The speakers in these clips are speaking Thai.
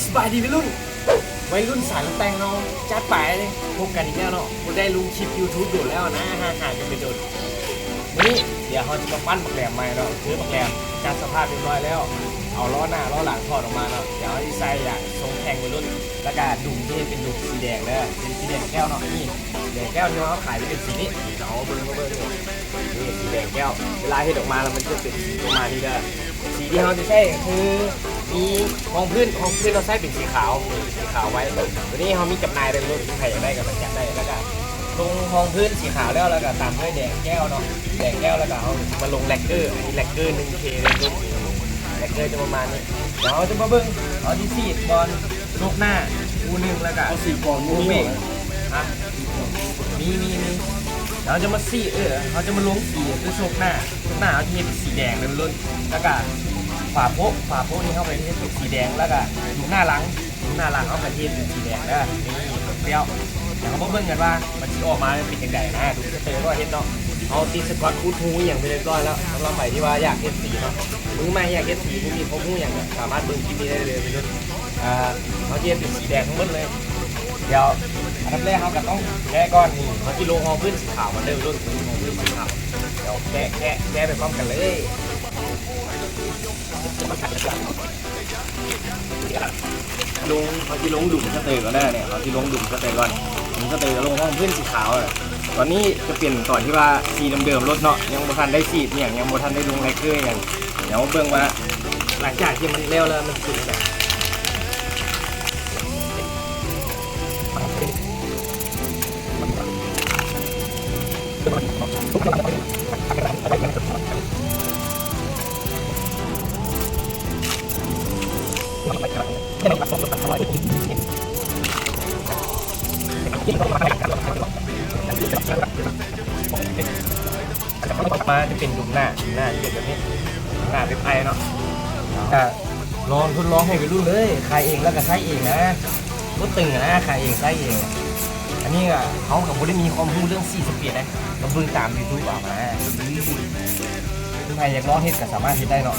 สบายดีวัยรุ่นสายรถแต่งเนาะจัดไปเลยพบกันอีกแล้วเนาะผมได้ลงคลิป YouTube ดูแล้วนะห่างกันไปโดนนี่เดี๋ยวเขาจะมาปั้นบักแหลมใหม่เนาะซื้อบักแหลมจัดสภาพเรียบร้อยแล้วเอาล้อหน้าล้อหลังถอดออกมาเนาะเดี๋ยวดีไซน์อย่างทรงแข่งวัยรุ่นแล้วก็ดุมที่เป็นดุมสีแดงเลยเป็นสีแดงแก้วเนาะนี่แดงแก้วที่เขาขายเป็นสีนี้เอาเบิ้งนี่สีแดงแก้วเวลาเฮ็ดออกมาแล้วมันจะเป็นสีประมาณนี้เด้อสีที่เขาจะใช้คือมีห้องพื้นเราใช้เป็นสีขาวไว้ตัวนี้เขามีจำหน่ายเป็นรุ่นใครอยากได้ก็มาจัดได้แล้วก็ลงห้องพื้นสีขาวแล้วก็ตามด้วยแดงแก้วเนาะแดงแก้วแล้วก็เขามาลงแลกเกอร์อันนี้แลกเกอร์ 1K เลยรุ่นแลกเกอร์จะประมาณนี้เดี๋ยวเราจะมาเบิ้งเอาที่ซีดบอลลูกหน้าอูนึงแล้วก็เอาสีก่อนอูเมฆอ่ะมีเราจะมาซีเขาจะมาลงสีคือโชกหน้าเขาจะเป็นสีแดงเลยรุ่นแล้วก็ฝาโป๊ะนี่เข้าไปที่เป็นสีแดงแล้วก็ดูหน้าหลังเข้าไปที่เป็นสีแดงแล้วนี่เปรี้ยวเดี๋ยวเขามาเบิ่งกันว่ามันจะออกมาเป็นยังไงนะดูจะเจอว่าเห็นเนาะเอาตีสกอตคูทูอย่างไปเรียบร้อยแล้วสำหรับใหม่ที่ว่าอยากเห็นสีเนาะมือใหม่อยากเห็นสีพวกนี้เขาพูดอย่างสามารถเบิ่งคลิปนี้ได้เลยไปด้วยเขาจะเป็นสีแดงทั้งหมดเลยเดี๋ยวอันดับแรกเขาก็ต้องแกะก้อนนี่เขาจะลงห้องพื้นสีขาวมาเริ่มรุ่นห้องพื้นสีขาวเดี๋ยวแกะไปพร้อมกันเลยลงเขาที่ลงดุ่มสเตย์ก่อนได้เนี่ยเขาที่ลงดุ่มสเตย์ก่อนดุ่มสเตย์ลงห้องพื้นสีขาวเลยตอนนี้จะเปลี่ยนก่อนที่ว่าสีเดิมๆรถเนาะยังโมทันได้สีเนี่ยยังโมทันได้ลงแลกเกอร์อย่างเดี๋ยวเบิ่งว่าหลังจากที่มันเร็วแล้วมันสีแบบมาจะเป็นดุมหน้าจะเป็นแบบนี้หน้าเป็นไอเนาะก็ทดลองให้ไปรุ่นเลยขายเองแล้วก็ใช้เองนะรถตึงนะขายเองใช้เองอันนี้ก็เขากับผมได้มีความรู้เรื่อง4 สปีดนะเราเบิ่งตาม YouTube ออกมาใครอยากลองเฮ็ดก็สามารถเฮ็ดได้เนาะ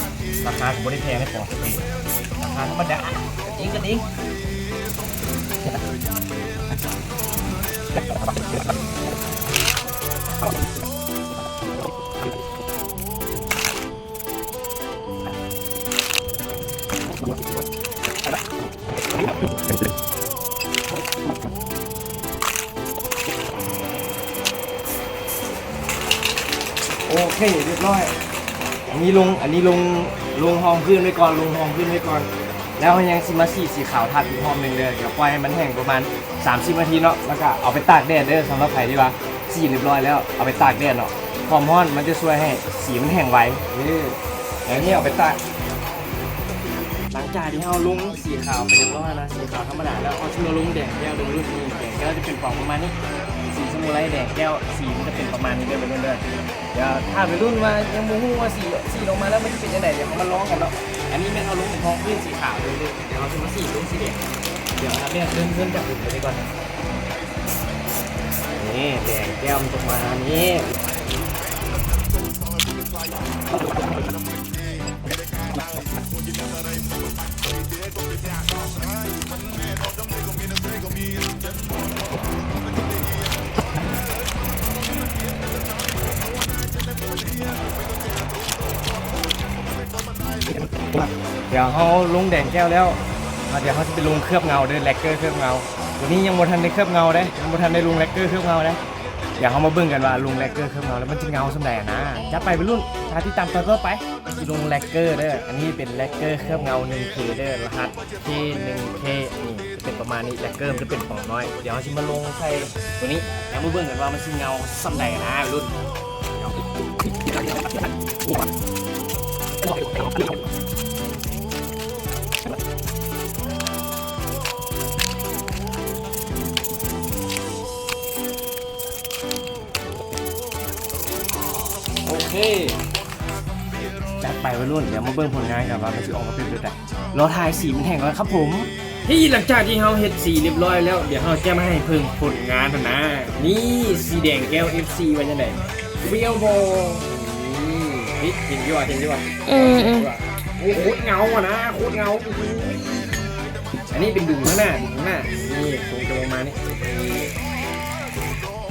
ราคาก็บ่ได้แพงในของสปีดราคาธรรมดากันเองโอเคเรียบร้อยอันนี้ลงห้องพื้นไว้ก่อนแล้วยังซิมาสีขาวทัดอีกห้องหนึ่งเลยเดี๋ยวปล่อยให้มันแห้งประมาณ30 นาทีเนาะแล้วก็เอาไปตากแดดเด้อสำหรับใครที่ว่าสีเรียบร้อยแล้วเอาไปตากแดดเนาะความร้อนมันจะช่วยให้สีมันแห้งไวแล้วนี่เอาไปตากหลังจากที่เราลงสีขาวไปเรียบร้อยนะสีขาวธรรมดาแล้วเอาชิมลงแดงแก้วดูรุ่นนี้แดงแก้วจะเป็นปล่องประมาณนี้สีสมุไรแดงแก้วสีมันจะเป็นประมาณนี้เรื่อยๆเดี๋ยวถ้าไปรุ่นว่ายังโมโหว่าสีลงมาแล้วมันจะเป็นยังไงเดี๋ยวเขามาลองกันเนาะอันนี้เป็นเอาลงเป็นทองพื้นสีขาวเลยเดี๋ยวเราจะมาสีลงสีแดงเดี๋ยวนะเนี่ยเริ่มจากอุ่นไปก่อนนี่แดงแก้วมันจะมานี้เดี๋ยวเขาลงแดงแก้วแล้วเดี๋ยวเขาจะไปลงเคลือบเงาด้วยแลกเกอร์เคลือบเงาตัวนี้ยังโมทันได้เคลือบเงาได้ยังโมทันได้ลงแลกเกอร์เคลือบเงาได้เดี๋ยวเขามาเบิ่งกันว่าลงแลกเกอร์เคลือบเงาแล้วมันจะเงาสำแดงนะจะไปรุ่นชาที่ตามตัวก็ไปลงแลกเกอร์เด้ออันนี้เป็นแลกเกอร์เคลือบเงา 1K เด้อรหัส K1K นี่จะเป็นประมาณนี้แลกเกอร์มันจะเป็นปล่องน้อยเดี๋ยวเขาจะมาลงใส่ตัวนี้แล้วมาเบิ่งกันว่ามันจะเงาสำแดงนะรุ่นโอเคจัดไปวัยรุ่นเดี๋ยวมาเบิ่งผลงานกันว่ามันจะออกมาเป็นแบบไหนรอถ่ายสีมันแห้งแล้วครับผมที่หลังจากที่เราเฮ็ดสีเรียบร้อยแล้วเดี๋ยวเราจะมาให้เพิ่งผลงานนะนี่สีแดงแก้ว FC ว่าจังได๋เรียวโบเห็นด้วยโอ้โหเงาอ่ะนะโคตรเงา อันนี้เป็นดุมข้างหน้านี่คงจะประมาณนี้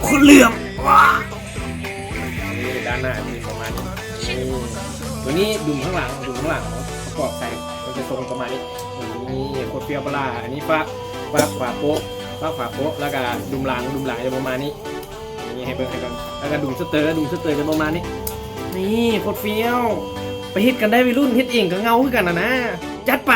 คนเหลื่อมว้านี่ด้านหน้าเป็นประมาณนี้นี่ตัวนี้ดุมข้างหลังประกอบใส่มันจะทรงประมาณนี้นี่โคตรเปรี้ยวปลาอันนี้ฟ้าขวาโป๊ะแล้วก็ดุมหลังจะประมาณนี้นี่ให้เบิ่งแล้วก็ดุมสเตอร์จะประมาณนี้นี่โคตรเฟี้ยวไปเฮ็ดกันได้วัยรุ่นเฮ็ดเองก็เงาขึ้นกันนะจัดไป